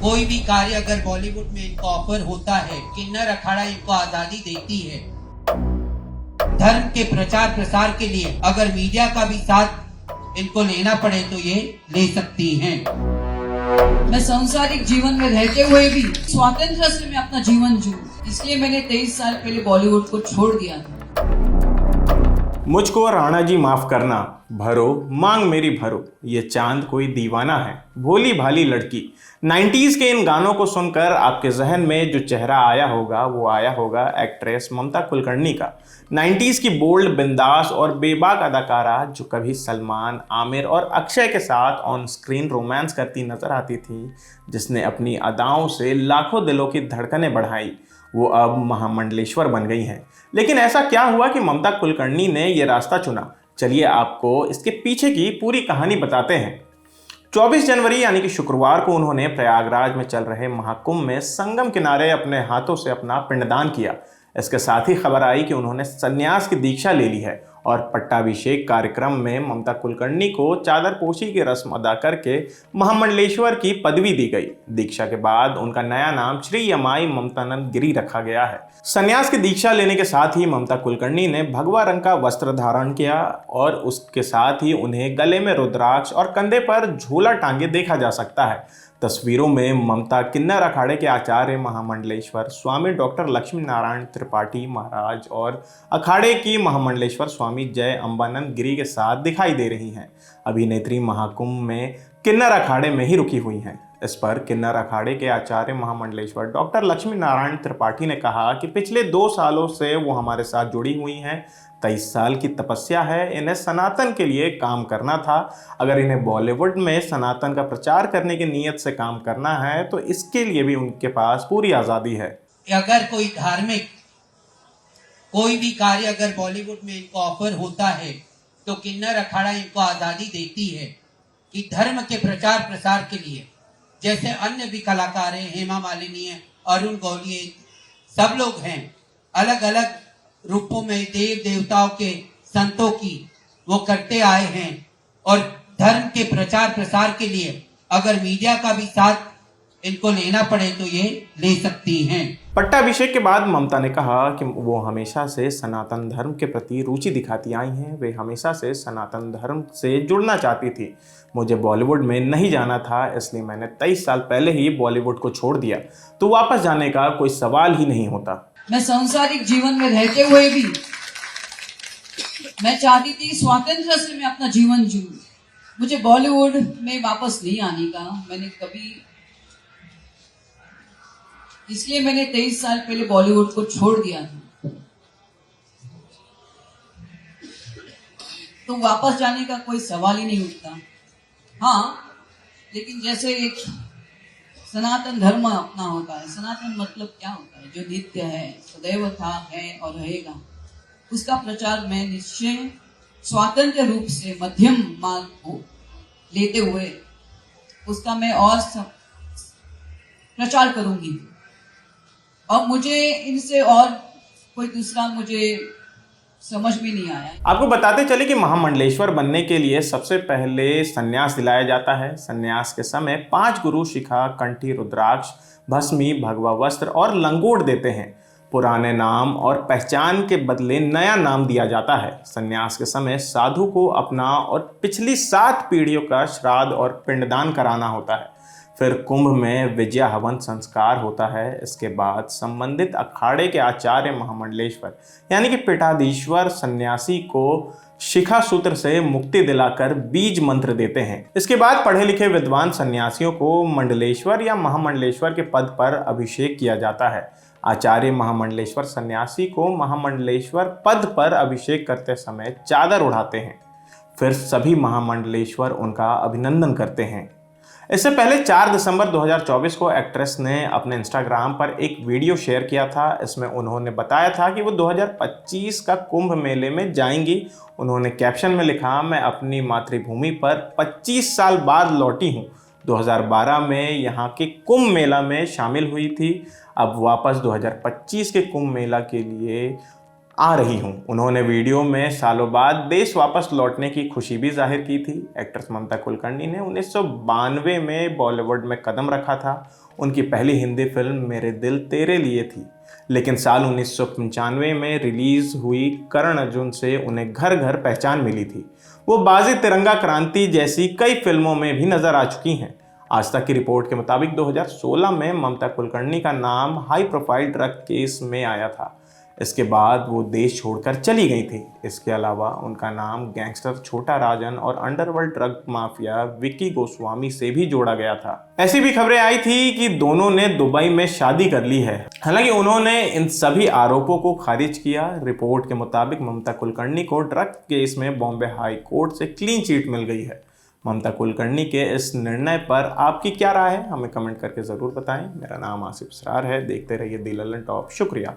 कोई भी कार्य अगर बॉलीवुड में इनको ऑफर होता है, किन्नर अखाड़ा इनको आजादी देती है। धर्म के प्रचार प्रसार के लिए अगर मीडिया का भी साथ इनको लेना पड़े तो ये ले सकती हैं। मैं सांसारिक जीवन में रहते हुए भी स्वातंत्र से मैं अपना जीवन जीऊं, इसलिए मैंने 23 साल पहले बॉलीवुड को छोड़ दिया था। मुझको राणा जी माफ करना, भरो मांग मेरी भरो, ये चांद कोई दीवाना है, भोली भाली लड़की। 90s के इन गानों को सुनकर आपके जहन में जो चेहरा आया होगा वो आया होगा एक्ट्रेस ममता कुलकर्णी का। 90s की बोल्ड, बिंदास और बेबाक अदाकारा जो कभी सलमान, आमिर और अक्षय के साथ ऑन स्क्रीन रोमांस करती नजर आती थी, जिसने अपनी अदाओं से लाखों दिलों की धड़कनें बढ़ाई, वो अब महामंडलेश्वर बन गई हैं। लेकिन ऐसा क्या हुआ कि ममता कुलकर्णी ने ये रास्ता चुना? चलिए आपको इसके पीछे की पूरी कहानी बताते हैं। 24 जनवरी यानी कि शुक्रवार को उन्होंने प्रयागराज में चल रहे महाकुंभ में संगम किनारे अपने हाथों से अपना पिंडदान किया। इसके साथ ही खबर आई कि उन्होंने संन्यास की दीक्षा ले ली है और पट्टाभिषेक कार्यक्रम में ममता कुलकर्णी को चादरपोशी की रस्म अदा करके महामंडलेश्वर की पदवी दी गई। दीक्षा के बाद उनका नया नाम श्री यमाई ममतानंद गिरी रखा गया है। संन्यास की दीक्षा लेने के साथ ही ममता कुलकर्णी ने भगवा रंग का वस्त्र धारण किया और उसके साथ ही उन्हें गले में रुद्राक्ष और कंधे पर झोला टांगे देखा जा सकता है। तस्वीरों में ममता किन्नर अखाड़े के आचार्य महामंडलेश्वर स्वामी डॉक्टर लक्ष्मी नारायण त्रिपाठी महाराज और अखाड़े की महामंडलेश्वर स्वामी जय अम्बानंद गिरी के साथ दिखाई दे रही हैं। अभिनेत्री महाकुंभ में किन्नर अखाड़े में ही रुकी हुई हैं। इस पर किन्नर अखाड़े के आचार्य महामंडलेश्वर डॉक्टर लक्ष्मी नारायण त्रिपाठी ने कहा कि पिछले 2 सालों से वो हमारे साथ जुड़ी हुई हैं। 23 साल की तपस्या है, इन्हें सनातन के लिए काम करना था। अगर इन्हें बॉलीवुड में सनातन का प्रचार करने की नीयत से काम करना है तो इसके लिए भी उनके पास पूरी आज़ादी है। अगर कोई धार्मिक कोई भी कार्य अगर बॉलीवुड में इनको ऑफर होता है तो किन्नर अखाड़ा इनको आजादी देती है कि धर्म के प्रचार प्रसार के लिए, जैसे अन्य भी कलाकार हैं, हेमा मालिनी है, अरुण गौली, सब लोग हैं, अलग अलग रूपों में देव देवताओं के संतों की वो करते आए हैं। और धर्म के प्रचार प्रसार के लिए अगर मीडिया का भी साथ इनको लेना पड़े तो ये ले सकती हैं। पट्टाभिषेक के बाद ममता ने कहा कि वो हमेशा से सनातन धर्म के प्रति रुचि दिखाती आई हैं। वे हमेशा से सनातन धर्म से जुड़ना चाहती थी। मुझे बॉलीवुड में नहीं जाना था, इसलिए मैंने 23 साल पहले ही बॉलीवुड को छोड़ दिया, तो वापस जाने का कोई सवाल ही नहीं होता। मैं सांसारिक जीवन में रहते हुए भी मैं चाहती थी स्वातंत्र से मैं अपना जीवन जीऊं। मुझे बॉलीवुड में वापस नहीं आने का मैंने कभी, इसलिए मैंने 23 साल पहले बॉलीवुड को छोड़ दिया था। तो वापस जाने का कोई सवाल ही नहीं उठता। हाँ, लेकिन जैसे एक सनातन धर्म अपना होता है, सनातन मतलब क्या होता है? जो नित्य है, सदैव था, है और रहेगा, उसका प्रचार मैं निश्चय स्वतंत्र रूप से मध्यम मार्ग को लेते हुए उसका मैं और प्रचार करूंगी। और मुझे इनसे और कोई दूसरा मुझे समझ में नहीं आया। आपको बताते चले कि महामंडलेश्वर बनने के लिए सबसे पहले संन्यास दिलाया जाता है। संन्यास के समय 5 गुरु शिखा, कंठी, रुद्राक्ष, भस्मी, भगवा वस्त्र और लंगोट देते हैं। पुराने नाम और पहचान के बदले नया नाम दिया जाता है। संन्यास के समय साधु को अपना और पिछली 7 पीढ़ियों का श्राद्ध और पिंडदान कराना होता है। फिर कुंभ में विजया हवन संस्कार होता है। इसके बाद संबंधित अखाड़े के आचार्य महामंडलेश्वर यानी कि पीठाधीश्वर सन्यासी को शिखा सूत्र से मुक्ति दिलाकर बीज मंत्र देते हैं। इसके बाद पढ़े लिखे विद्वान सन्यासियों को मंडलेश्वर या महामंडलेश्वर के पद पर अभिषेक किया जाता है। आचार्य महामंडलेश्वर सन्यासी को महामंडलेश्वर पद पर अभिषेक करते समय चादर उड़ाते हैं। फिर सभी महामंडलेश्वर उनका अभिनंदन करते हैं। इससे पहले 4 दिसंबर 2024 को एक्ट्रेस ने अपने इंस्टाग्राम पर एक वीडियो शेयर किया था। इसमें उन्होंने बताया था कि वो 2025 का कुंभ मेले में जाएंगी। उन्होंने कैप्शन में लिखा, मैं अपनी मातृभूमि पर 25 साल बाद लौटी हूँ। 2012 में यहाँ के कुंभ मेला में शामिल हुई थी। अब वापस 2025 के कुंभ मेला के लिए आ रही हूँ। उन्होंने वीडियो में सालों बाद देश वापस लौटने की खुशी भी जाहिर की थी। एक्ट्रेस ममता कुलकर्णी ने 1992 में बॉलीवुड में कदम रखा था। उनकी पहली हिंदी फिल्म मेरे दिल तेरे लिए थी, लेकिन साल 1995 में रिलीज हुई करण अर्जुन से उन्हें घर घर पहचान मिली थी। वो बाजी तिरंगा क्रांति जैसी कई फिल्मों में भी नजर आ चुकी हैं। आज तक की रिपोर्ट के मुताबिक 2016 में ममता कुलकर्णी का नाम हाई प्रोफाइल ड्रग केस में आया था। इसके बाद वो देश छोड़कर चली गई थी। इसके अलावा उनका नाम गैंगस्टर छोटा राजन और underworld drug mafia Vicky Goswami से भी जोड़ा गया था। ऐसी भी खबरें आई थी कि दोनों ने दुबई में शादी कर ली है। हालांकि उन्होंने इन सभी आरोपों को खारिज किया। रिपोर्ट के मुताबिक ममता कुलकर्णी को ड्रग केस में बॉम्बे हाई कोर्ट से क्लीन चिट मिल गई है। ममता कुलकर्णी के इस निर्णय पर आपकी क्या राय है, हमें कमेंट करके ज़रूर बताएं। मेरा नाम आसिफ इसरार है। देखते रहिए दी लल्लन टॉप। शुक्रिया।